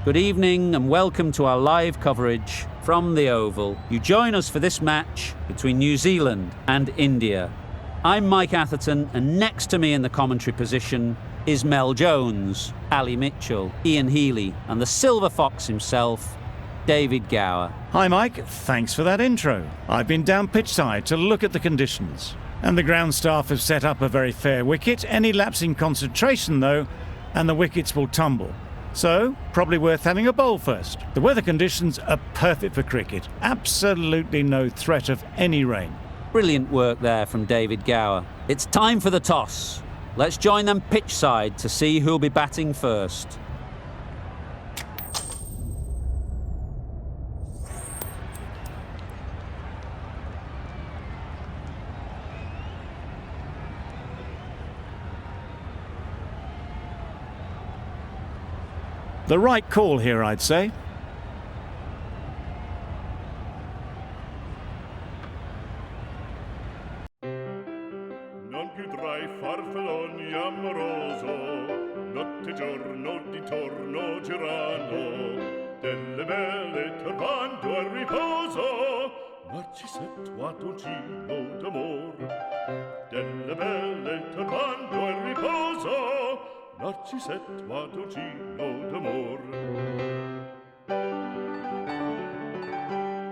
Good evening and welcome to our live coverage from the Oval. You join us for this match between New Zealand and India. I'm Mike Atherton, and next to me in the commentary position is Mel Jones, Ali Mitchell, Ian Healy, and the Silver Fox himself, David Gower. Hi Mike, thanks for that intro. I've been down pitchside to look at the conditions. And the ground staff have set up a very fair wicket. Any lapse in concentration though, and the wickets will tumble. So, probably worth having a bowl first. The weather conditions are perfect for cricket. Absolutely no threat of any rain. Brilliant work there from David Gower. It's time for the toss. Let's join them pitchside to see who'll be batting first. The right call here, I'd say. Non più tra i farfalloni amoroso, notte giorno di torno girano, delle belle turbando al riposo, Narcisetto a dolcino d'amor, delle belle turbando al riposo, Narcisetto a dolcino d'amor.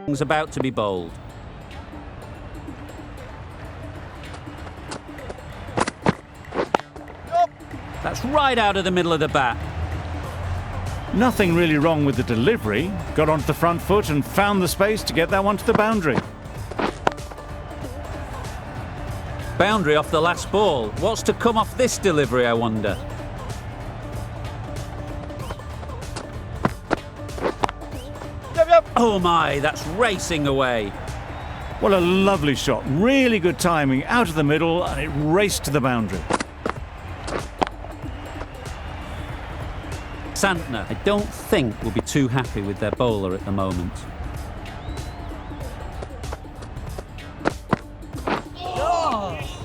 It's about to be bowled. That's right out of the middle of the bat. Nothing really wrong with the delivery. Got onto the front foot and found the space to get that one to the boundary. Boundary off the last ball. What's to come off this delivery, I wonder? Oh my, that's racing away. What a lovely shot. Really good timing. Out of the middle and it raced to the boundary. Santner, I don't think, will be too happy with their bowler at the moment.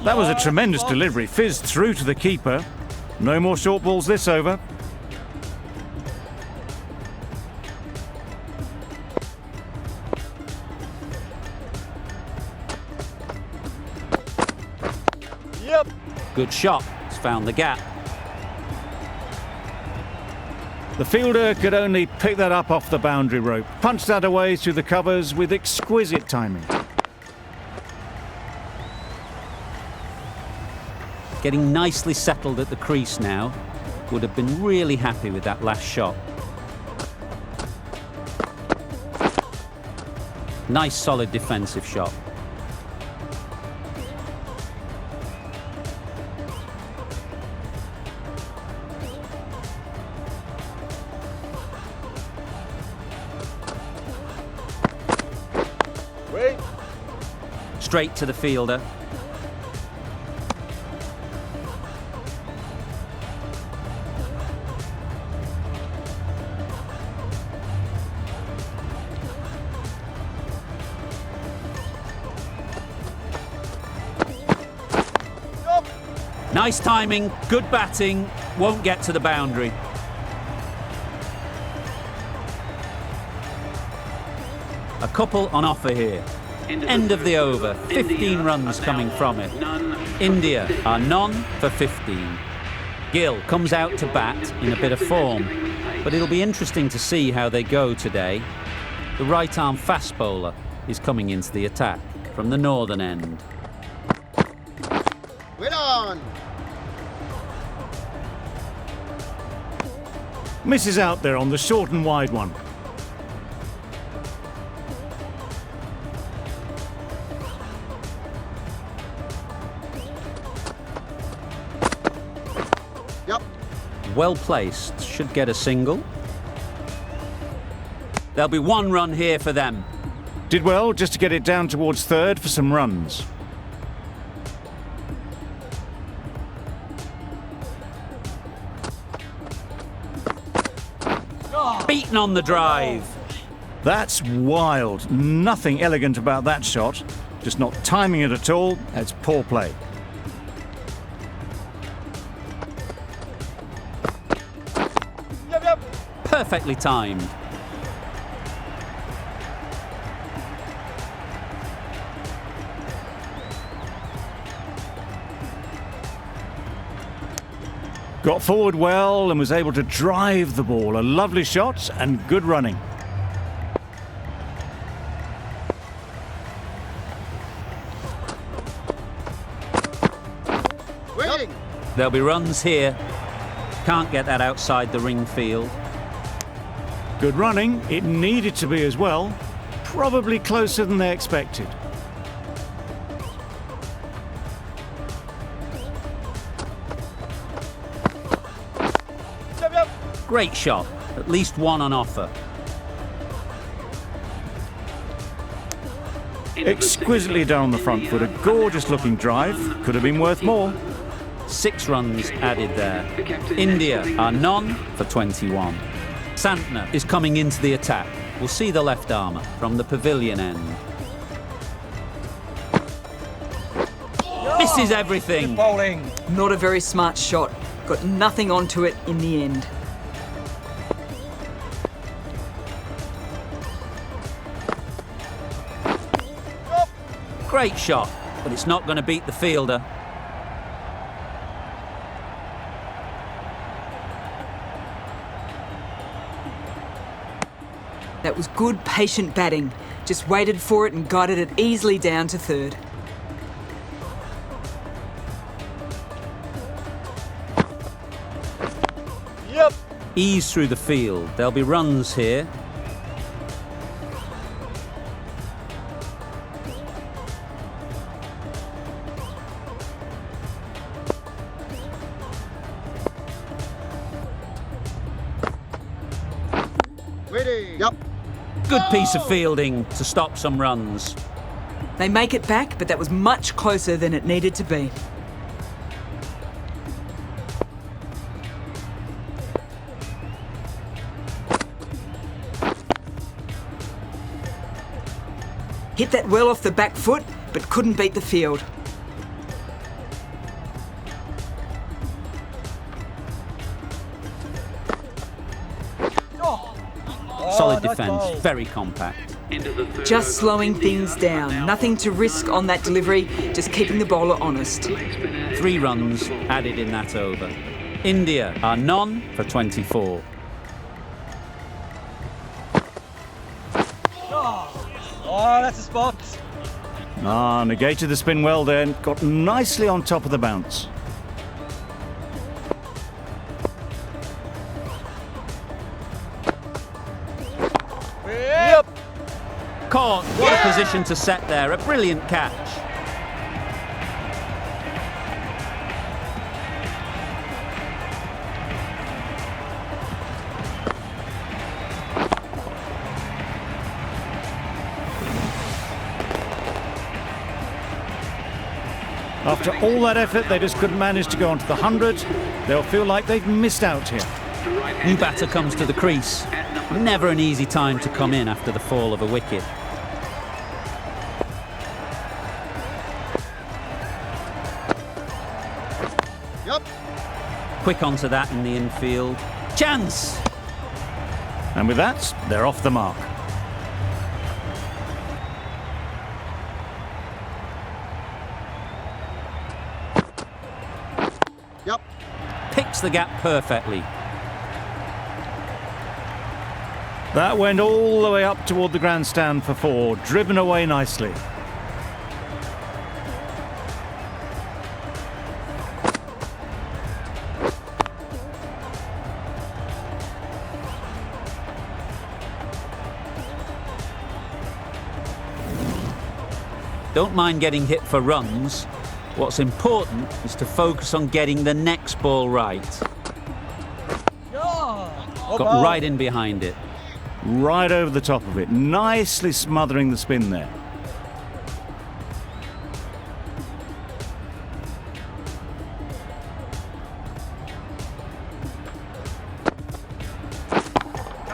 That was a tremendous delivery. Fizzed through to the keeper. No more short balls this over. Good shot. It's found the gap. The fielder could only pick that up off the boundary rope. Punched that away through the covers with exquisite timing. Getting nicely settled at the crease now. Would have been really happy with that last shot. Nice solid defensive shot. Straight to the fielder. Nice timing, good batting, won't get to the boundary. A couple on offer here. End of the over, 15 runs coming from it. India are none for 15. Gill comes out to bat in a bit of form, but it'll be interesting to see how they go today. The right-arm fast bowler is coming into the attack from the northern end. Well on! Misses out there on the short and wide one. Well placed, should get a single. There'll be one run here for them. Did well just to get it down towards third for some runs. Beaten on the drive. That's wild. Nothing elegant about that shot. Just not timing it at all. It's poor play. Perfectly timed. Got forward well and was able to drive the ball. A lovely shot and good running. Waiting. There'll be runs here. Can't get that outside the ring field. Good running. It needed to be as well. Probably closer than they expected. Great shot. At least one on offer. Exquisitely done on the front foot. A gorgeous looking drive. Could have been worth more. 6 runs added there. India are none for 21. Santner is coming into the attack. We'll see the left armour from the pavilion end. Misses everything. Bowling. Not a very smart shot. Got nothing onto it in the end. Great shot, but it's not going to beat the fielder. That was good, patient batting. Just waited for it and guided it easily down to third. Yep. Ease through the field. There'll be runs here. Waiting. Yep. Good piece of fielding to stop some runs. They make it back, but that was much closer than it needed to be. Hit that well off the back foot, but couldn't beat the field. Solid defence, very compact. Just slowing things down. Nothing to risk on that delivery, just keeping the bowler honest. 3 runs added in that over. India are none for 24. Oh, that's a spot. Negated the spin well there and got nicely on top of the bounce. Yep. Caught. What a position to set there. A brilliant catch. After all that effort, they just couldn't manage to go onto the 100. They'll feel like they've missed out here. New batter comes to the crease. Never an easy time to come in after the fall of a wicket. Yep. Quick onto that in the infield. Chance! And with that, they're off the mark. Yep. Picks the gap perfectly. That went all the way up toward the grandstand for 4, driven away nicely. Don't mind getting hit for runs. What's important is to focus on getting the next ball right. Got right in behind it. Right over the top of it, nicely smothering the spin there.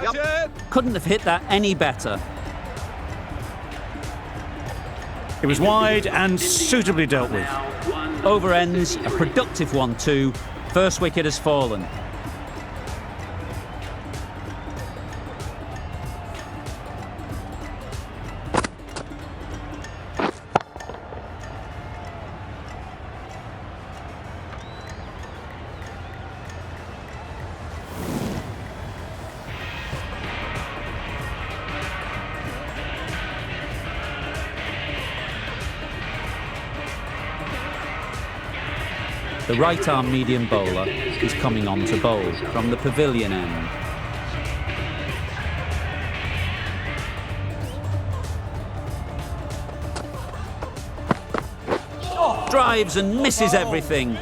Yep. Couldn't have hit that any better. It was wide and suitably dealt with. Over ends, a productive 1-2. First wicket has fallen. The right-arm medium bowler is coming on to bowl from the pavilion end. Drives and misses everything.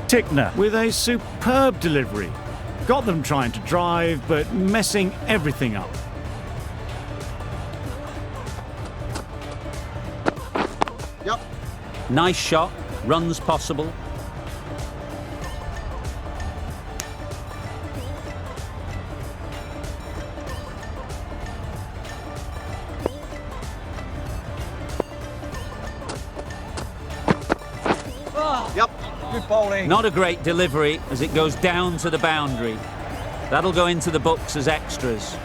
Tickner with a superb delivery. Got them trying to drive, but messing everything up. Yep. Nice shot, runs possible. Yep. Good bowling. Not a great delivery as it goes down to the boundary. That'll go into the books as extras.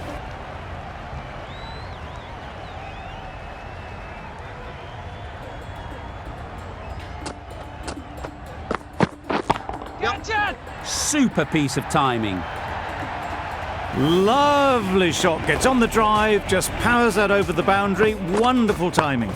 Super piece of timing. Lovely shot. Gets on the drive, just powers that over the boundary. Wonderful timing.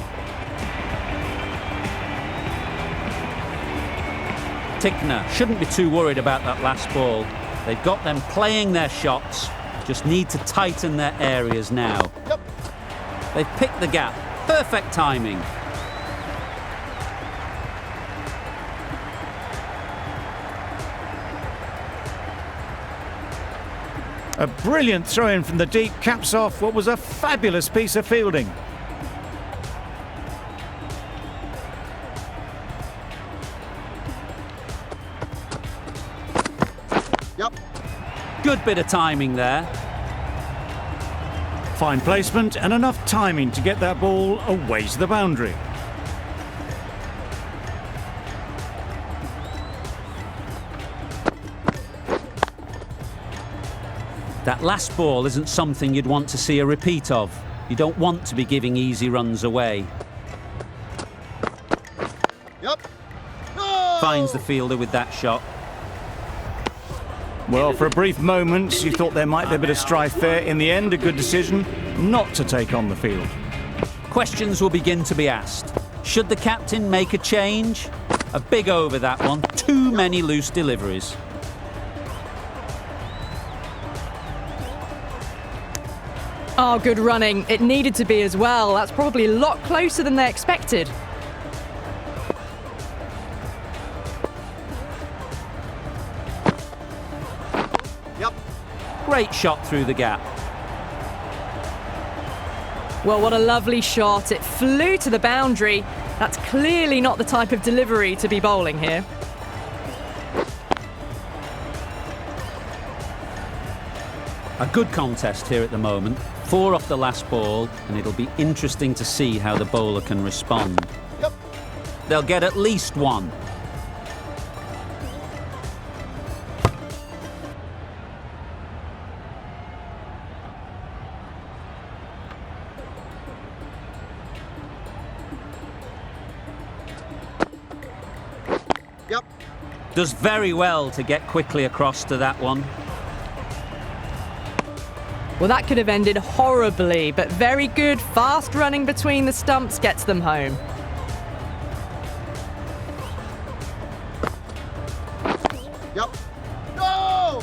Tickner shouldn't be too worried about that last ball. They've got them playing their shots, just need to tighten their areas now. Yep. They've picked the gap. Perfect timing. A brilliant throw-in from the deep caps off what was a fabulous piece of fielding. Yep. Good bit of timing there. Fine placement and enough timing to get that ball away to the boundary. That last ball isn't something you'd want to see a repeat of. You don't want to be giving easy runs away. Yep. No! Finds the fielder with that shot. Well, for a brief moment, you thought there might be a bit of strife there. In the end, a good decision not to take on the field. Questions will begin to be asked. Should the captain make a change? A big over that one. Too many loose deliveries. Oh, good running. It needed to be as well. That's probably a lot closer than they expected. Yep. Great shot through the gap. Well, what a lovely shot. It flew to the boundary. That's clearly not the type of delivery to be bowling here. A good contest here at the moment. 4 off the last ball, and it'll be interesting to see how the bowler can respond. Yep. They'll get at least one. Yep. Does very well to get quickly across to that one. Well, that could have ended horribly, but very good, fast running between the stumps gets them home. Yep. No!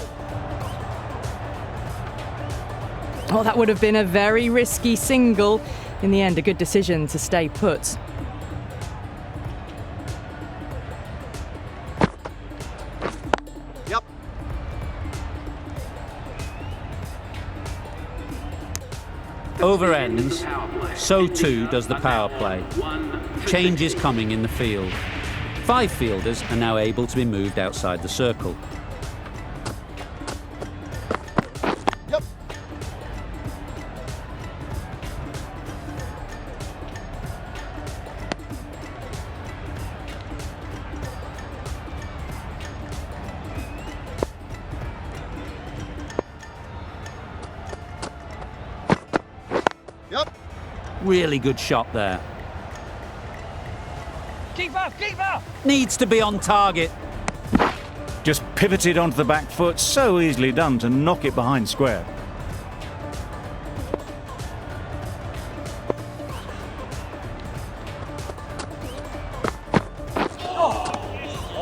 Oh, that would have been a very risky single. In the end, a good decision to stay put. Yep. Over ends, so too does the power play. Change is coming in the field. 5 fielders are now able to be moved outside the circle. Yep. Yep. Really good shot there. Keeper! Needs to be on target. Just pivoted onto the back foot, so easily done to knock it behind square.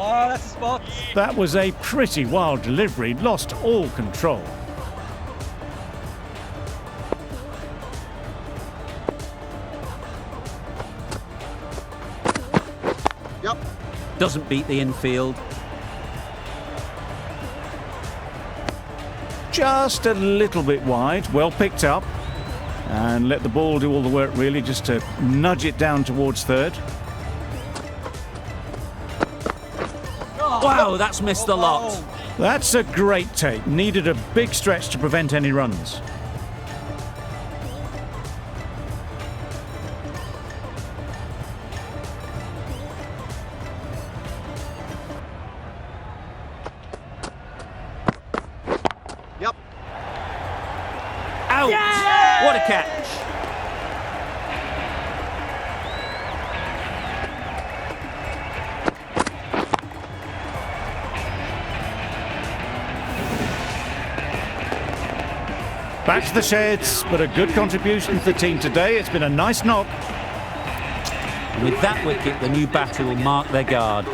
Oh, that's a spot. That was a pretty wild delivery, lost all control. Yep. Doesn't beat the infield. Just a little bit wide, well picked up. And let the ball do all the work really, just to nudge it down towards third. Wow, that's missed a lot. That's a great take. Needed a big stretch to prevent any runs. Yep. Out! What a catch! Back to the sheds, but a good contribution to the team today. It's been a nice knock. And with that wicket, the new batter will mark their guard.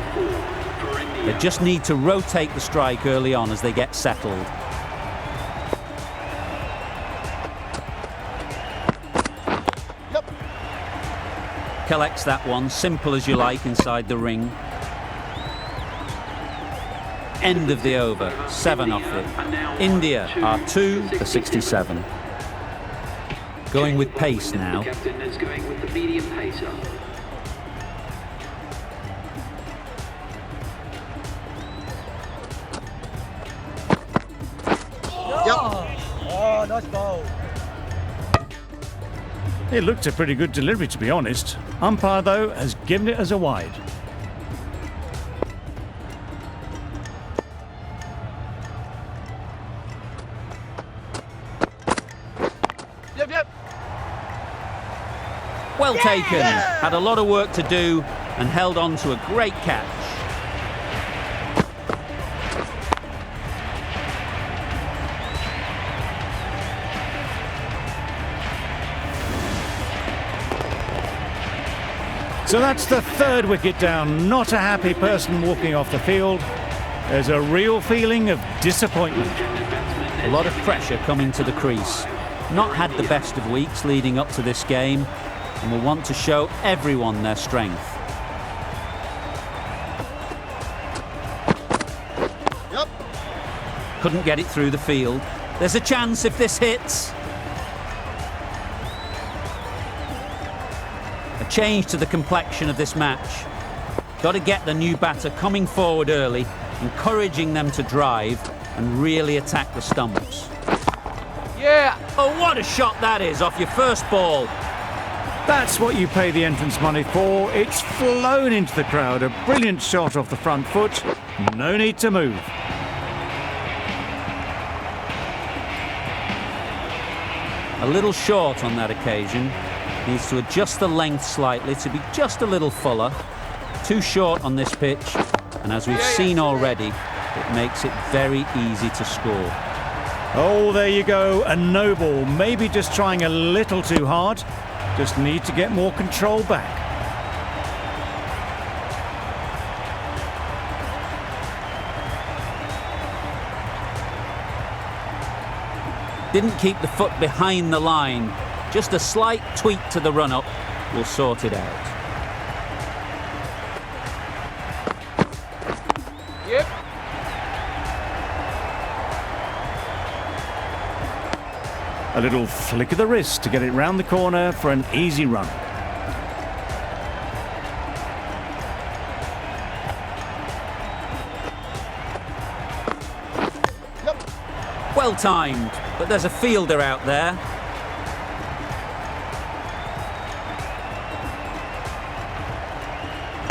They just need to rotate the strike early on as they get settled. Yep. Collects that one, simple as you like, inside the ring. End of the over, 7 off it. India are 2 for 67. Going with pace now. Captain is going with the medium pacer. Yep. Oh, nice ball. It looked a pretty good delivery, to be honest. Umpire, though, has given it as a wide. Yep, yep. Well taken. Had a lot of work to do and held on to a great catch. So that's the third wicket down. Not a happy person walking off the field. There's a real feeling of disappointment. A lot of pressure coming to the crease. Not had the best of weeks leading up to this game and will want to show everyone their strength. Yep. Couldn't get it through the field. There's a chance if this hits. A change to the complexion of this match. Got to get the new batter coming forward early, encouraging them to drive and really attack the stumps. Yeah. Oh, what a shot that is off your first ball. That's what you pay the entrance money for. It's flown into the crowd. A brilliant shot off the front foot. No need to move. A little short on that occasion. Needs to adjust the length slightly to be just a little fuller. Too short on this pitch, and as we've seen already, it makes it very easy to score. Oh, there you go. A no ball. Maybe just trying a little too hard. Just need to get more control back. Didn't keep the foot behind the line. Just a slight tweak to the run-up will sort it out. Yep. A little flick of the wrist to get it round the corner for an easy run. Yep. Well timed, but there's a fielder out there.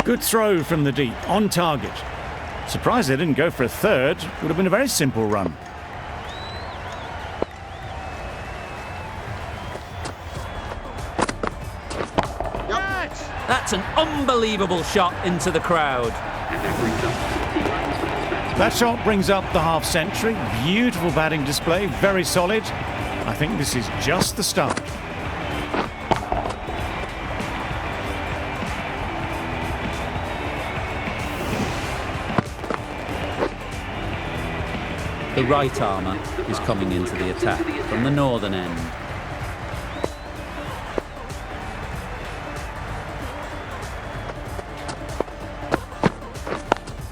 Good throw from the deep, on target. Surprised they didn't go for a third. Would have been a very simple run. Yep. That's an unbelievable shot into the crowd. That shot brings up the half century. Beautiful batting display, very solid. I think this is just the start. The right armour is coming into the attack from the northern end.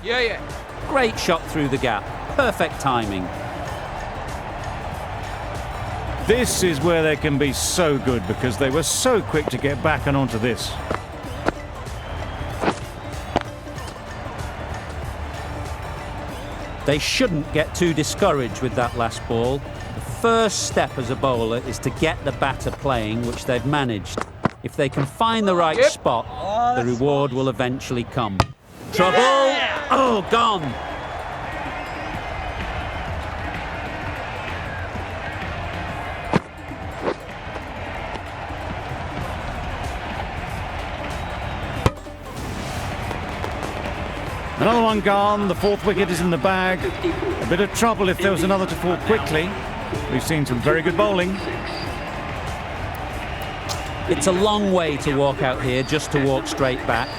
Yeah, yeah. Great shot through the gap. Perfect timing. This is where they can be so good because they were so quick to get back and onto this. They shouldn't get too discouraged with that last ball. The first step as a bowler is to get the batter playing, which they've managed. If they can find the right spot, the reward will eventually come. Trouble! Oh, gone! Another one gone, the fourth wicket is in the bag. A bit of trouble if there was another to fall quickly. We've seen some very good bowling. It's a long way to walk out here just to walk straight back.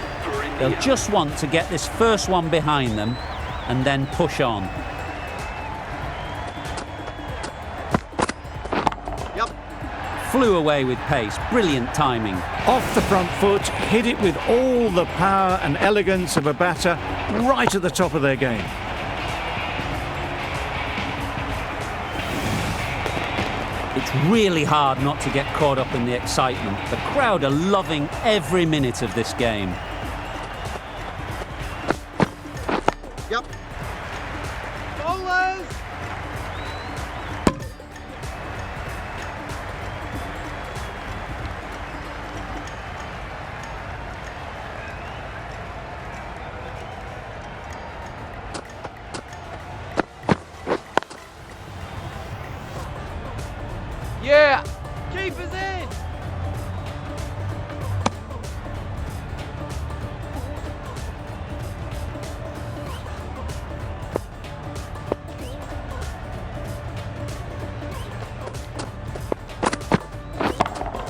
They'll just want to get this first one behind them and then push on. Yep. Flew away with pace, brilliant timing. Off the front foot, hit it with all the power and elegance of a batter right at the top of their game. It's really hard not to get caught up in the excitement. The crowd are loving every minute of this game. Yep. Bowlers! Yeah! Keepers in!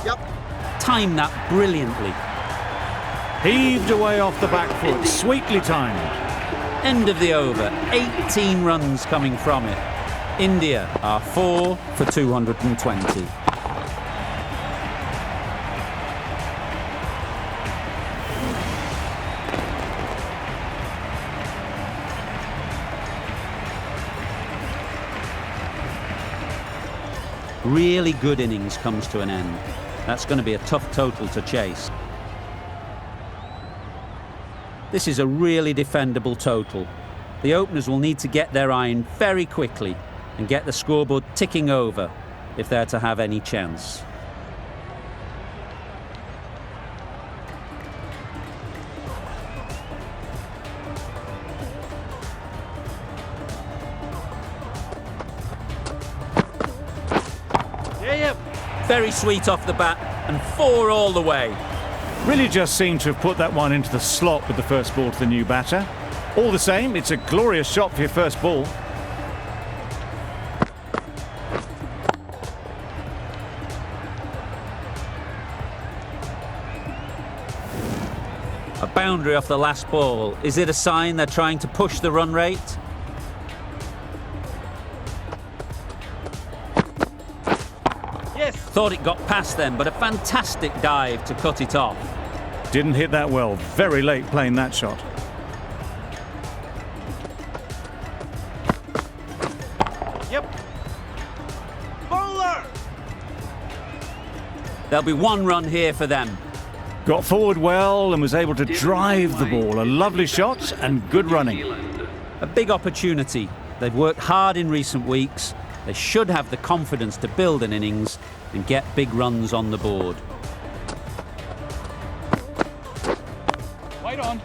Yep. Timed that brilliantly. Heaved away off the back foot, sweetly timed. End of the over, 18 runs coming from it. India are 4 for 220. Really good innings comes to an end. That's going to be a tough total to chase. This is a really defendable total. The openers will need to get their iron very quickly and get the scoreboard ticking over if they're to have any chance. Very sweet off the bat and 4 all the way. Really just seemed to have put that one into the slot with the first ball to the new batter. All the same, it's a glorious shot for your first ball. A boundary off the last ball. Is it a sign they're trying to push the run rate? Yes. Thought it got past them, but a fantastic dive to cut it off. Didn't hit that well. Very late playing that shot. Yep. Bowler! There'll be 1 run here for them. Got forward well and was able to drive the ball. A lovely shot and good running. A big opportunity. They've worked hard in recent weeks. They should have the confidence to build an innings and get big runs on the board. Wait on.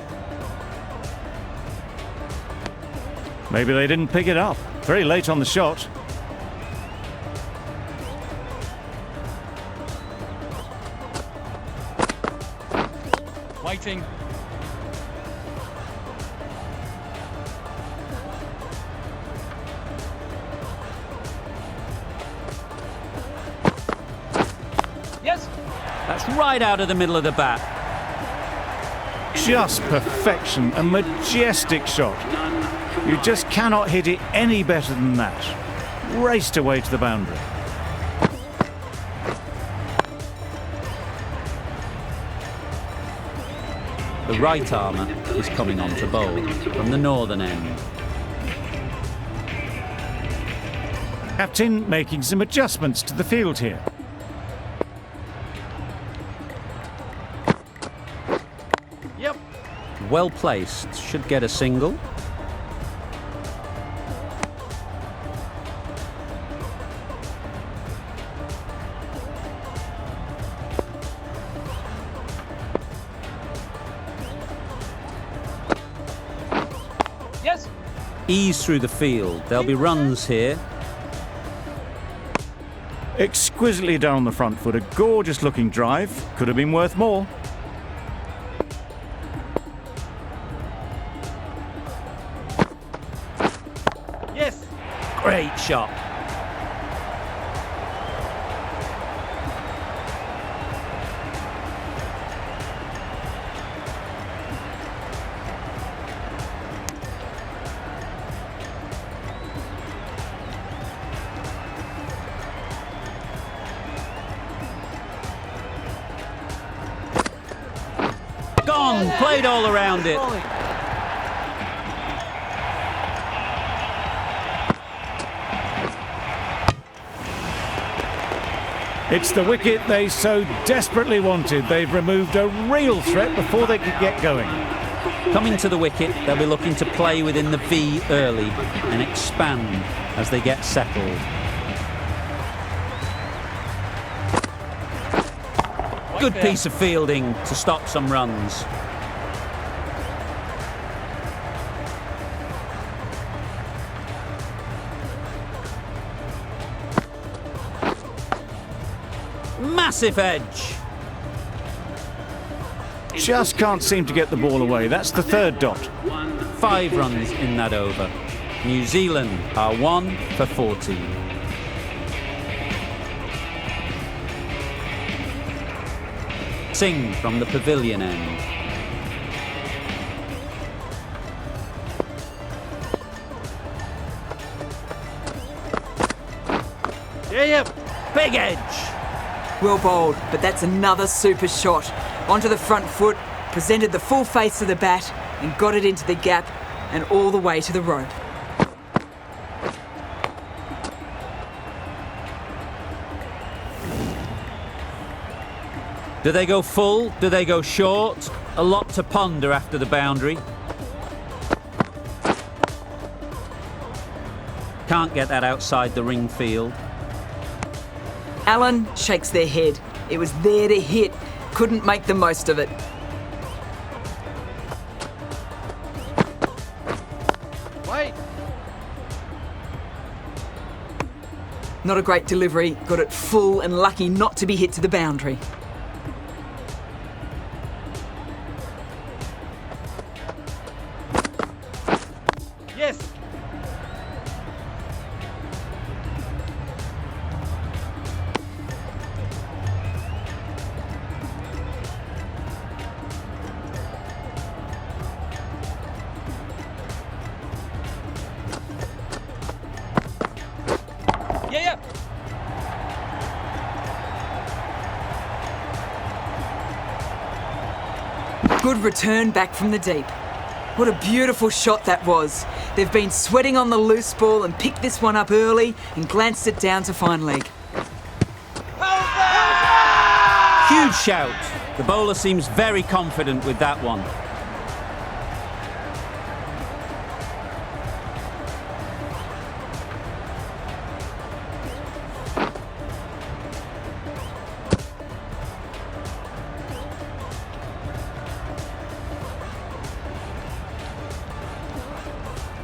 Maybe they didn't pick it up. Very late on the shot. Waiting. Yes. That's right out of the middle of the bat. Just perfection. A majestic shot. You just cannot hit it any better than that. Raced away to the boundary. The right armour is coming on to bowl from the northern end. Captain making some adjustments to the field here. Yep. Well placed, should get a single. Yes. Ease through the field, there'll be runs here. Exquisitely done on the front foot, a gorgeous looking drive. Could have been worth more. Yes. Great shot. Gone, played all around it. It's the wicket they so desperately wanted. They've removed a real threat before they could get going. Coming to the wicket, they'll be looking to play within the V early and expand as they get settled. Good piece of fielding to stop some runs. Massive edge. Just can't seem to get the ball away. That's the third dot. 5 runs in that over. New Zealand are 1 for 14. Singh from the pavilion end. Yeah. Big edge. Well bowled, but that's another super shot. Onto the front foot, presented the full face of the bat and got it into the gap and all the way to the rope. Do they go full? Do they go short? A lot to ponder after the boundary. Can't get that outside the ring field. Allen shakes their head. It was there to hit. Couldn't make the most of it. Wait. Not a great delivery. Got it full and lucky not to be hit to the boundary. Yes. Yeah. Good return back from the deep. What a beautiful shot that was. They've been sweating on the loose ball and picked this one up early and glanced it down to fine leg. Huge shout. The bowler seems very confident with that one.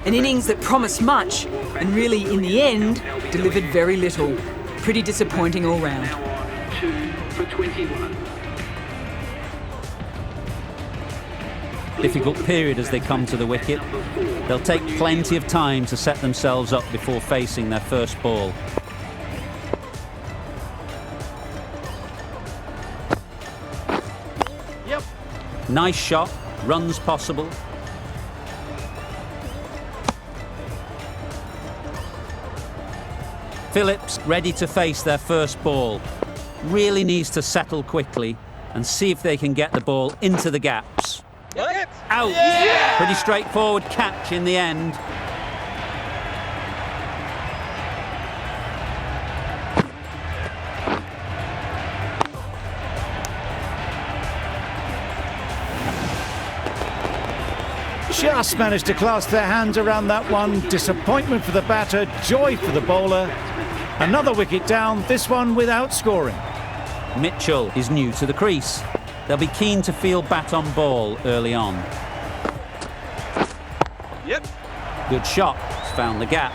An innings that promised much and really, in the end, delivered very little. Pretty disappointing all round. Now 2 for 21. Difficult period as they come to the wicket. They'll take plenty of time to set themselves up before facing their first ball. Yep. Nice shot, runs possible. Phillips ready to face their first ball. Really needs to settle quickly and see if they can get the ball into the gaps. Out! Yeah! Pretty straightforward catch in the end. Just managed to clasp their hands around that one. Disappointment for the batter, joy for the bowler. Another wicket down, this one without scoring. Mitchell is new to the crease. They'll be keen to field bat on ball early on. Yep. Good shot. He's found the gap.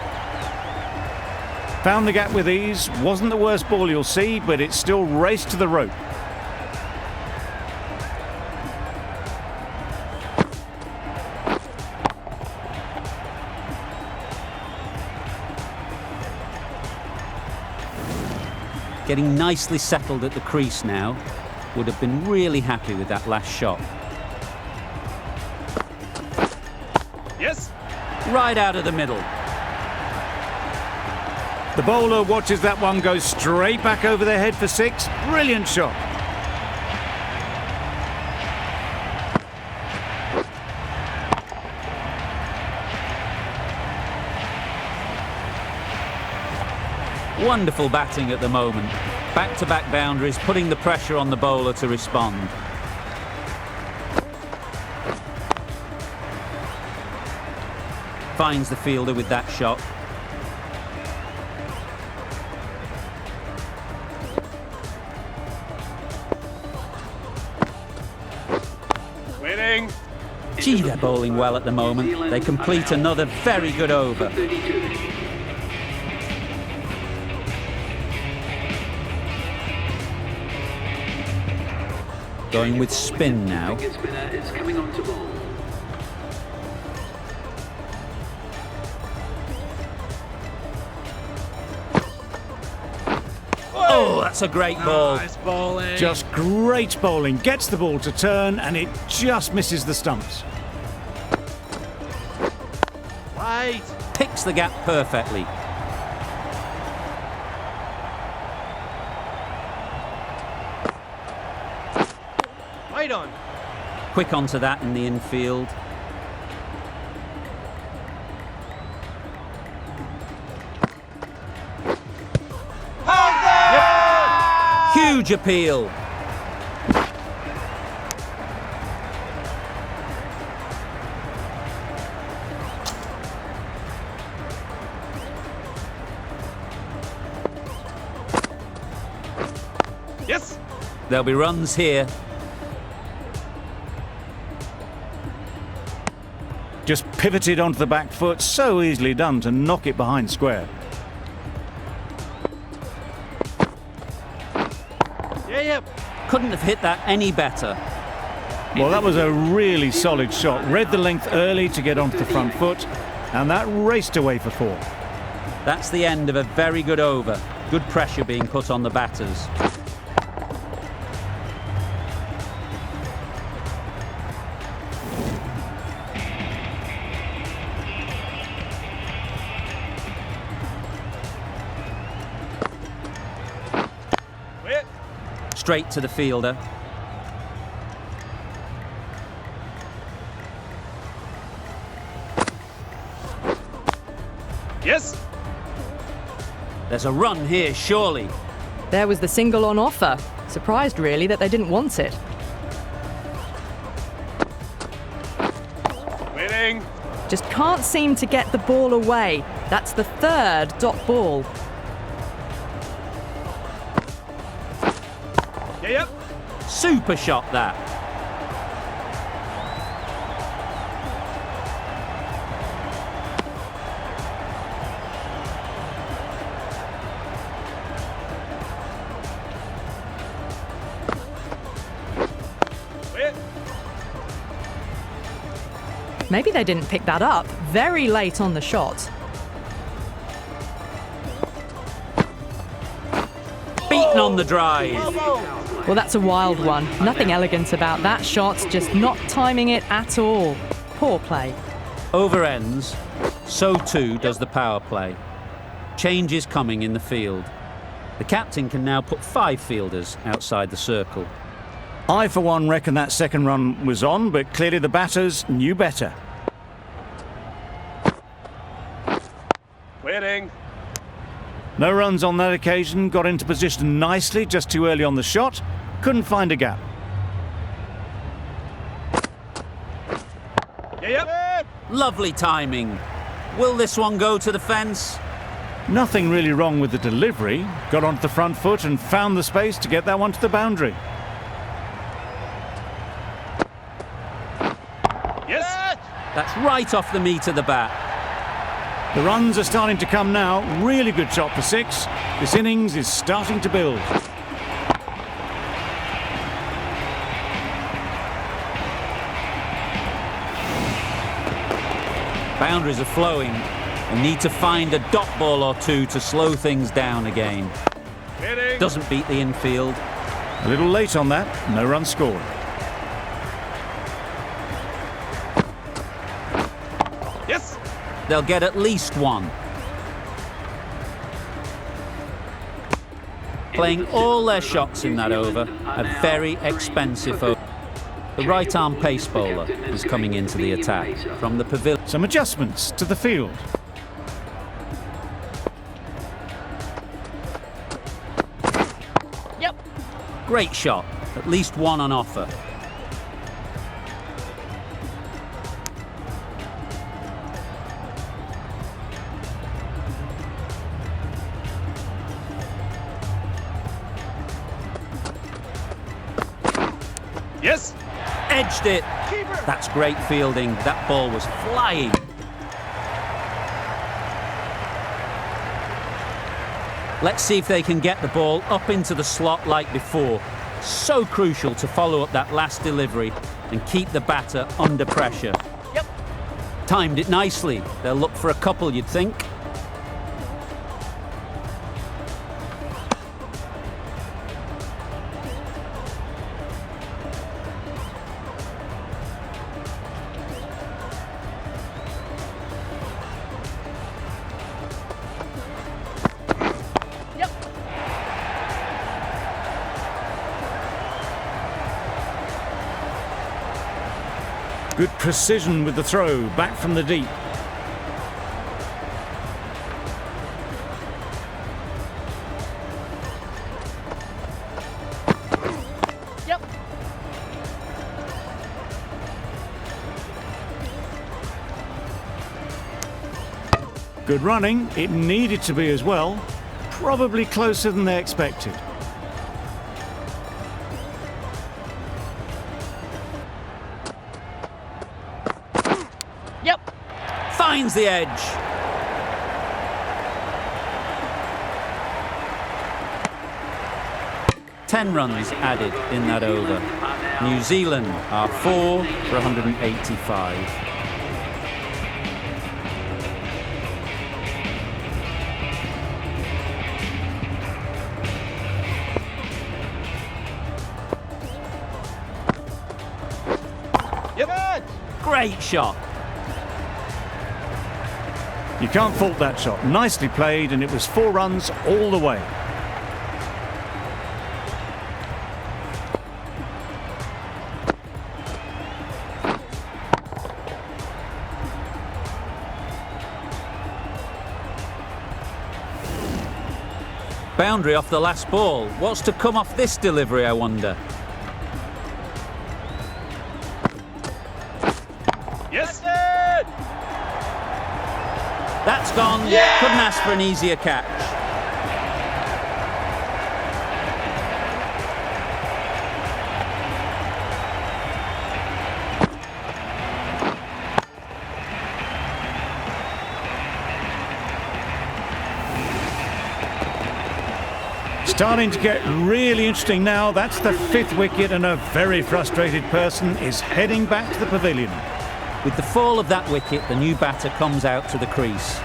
Found the gap with ease. Wasn't the worst ball you'll see, but it still raced to the rope. Getting nicely settled at the crease now. Would have been really happy with that last shot. Yes. Right out of the middle. The bowler watches that one go straight back over their head for 6. Brilliant shot. Wonderful batting at the moment. Back-to-back boundaries, putting the pressure on the bowler to respond. Finds the fielder with that shot. Winning. Gee, they're bowling well at the moment. They complete another very good over. 32. Going with spin now. Wicket spinner is coming on to bowl. Oh, that's a great ball. Nice bowling. Just great bowling. Gets the ball to turn and it just misses the stumps. Right. Picks the gap perfectly. Right on. Quick onto that in the infield. Huge appeal. Yes. There'll be runs here. Just pivoted onto the back foot. So easily done to knock it behind square. Yep. Couldn't have hit that any better. Well, that was a really solid shot. Read the length early to get onto the front foot, and that raced away for 4. That's the end of a very good over. Good pressure being put on the batters. Straight to the fielder. Yes. There's a run here, surely. There was the single on offer. Surprised, really, that they didn't want it. Winning. Just can't seem to get the ball away. That's the 3rd dot ball. Yep. Super shot that. Maybe they didn't pick that up. Very late on the shot. Beaten on the drive. Well, that's a wild one. Nothing elegant about that shot, just not timing it at all. Poor play. Over ends. So too does the power play. change is coming in the field. The captain can now put 5 fielders outside the circle. I, for one, reckon that second run was on, but clearly the batters knew better. Waiting. No runs on that occasion, got into position nicely, just too early on the shot, couldn't find a gap. Yep. Lovely timing. Will this one go to the fence? Nothing really wrong with the delivery, got onto the front foot and found the space to get that one to the boundary. Yes. That's right off the meat of the bat. The runs are starting to come now, really good shot for 6. This innings is starting to build. Boundaries are flowing and need to find a dot ball or two to slow things down again. Waiting. Doesn't beat the infield. A little late on that, no run scored. Yes. They'll get at least 1. Playing all their shots in that over, a very expensive over. The right-arm pace bowler is coming into the attack from the pavilion. Some adjustments to the field. Yep. Great shot, at least 1 on offer. Yes. Edged it. That's great fielding. That ball was flying. Let's see if they can get the ball up into the slot like before. So crucial to follow up that last delivery and keep the batter under pressure. Yep. Timed it nicely. They'll look for a couple, you'd think. Good precision with the throw, back from the deep. Yep. Good running, it needed to be as well. Probably closer than they expected. Yep. Finds the edge. Ten runs added in that over. New Zealand are 4 for 185. Yep. Great shot. You can't fault that shot. Nicely played, and it was 4 runs all the way. Boundary off the last ball. What's to come off this delivery, I wonder? Yes. That's gone. Yeah! Couldn't ask for an easier catch. Starting to get really interesting now. That's the 5th wicket, and a very frustrated person is heading back to the pavilion. With the fall of that wicket, the new batter comes out to the crease.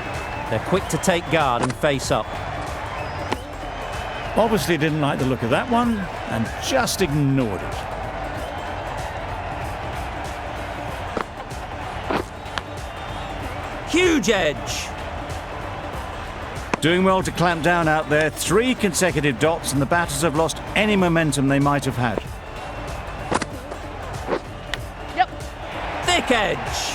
They're quick to take guard and face up. Obviously didn't like the look of that one and just ignored it. Huge edge. Doing well to clamp down out there. 3 consecutive dots, and the batters have lost any momentum they might have had. Yep. Thick edge.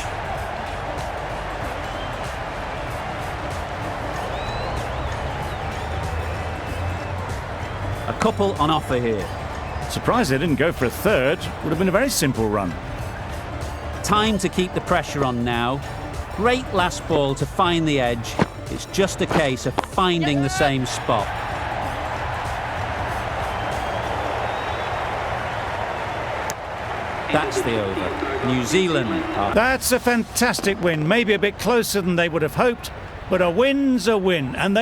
A couple on offer here. Surprised they didn't go for a third. Would have been a very simple run. Time to keep the pressure on now. Great last ball to find the edge. It's just a case of finding the same spot. That's the over. New Zealand are... That's a fantastic win. Maybe a bit closer than they would have hoped, but a win's a win, and they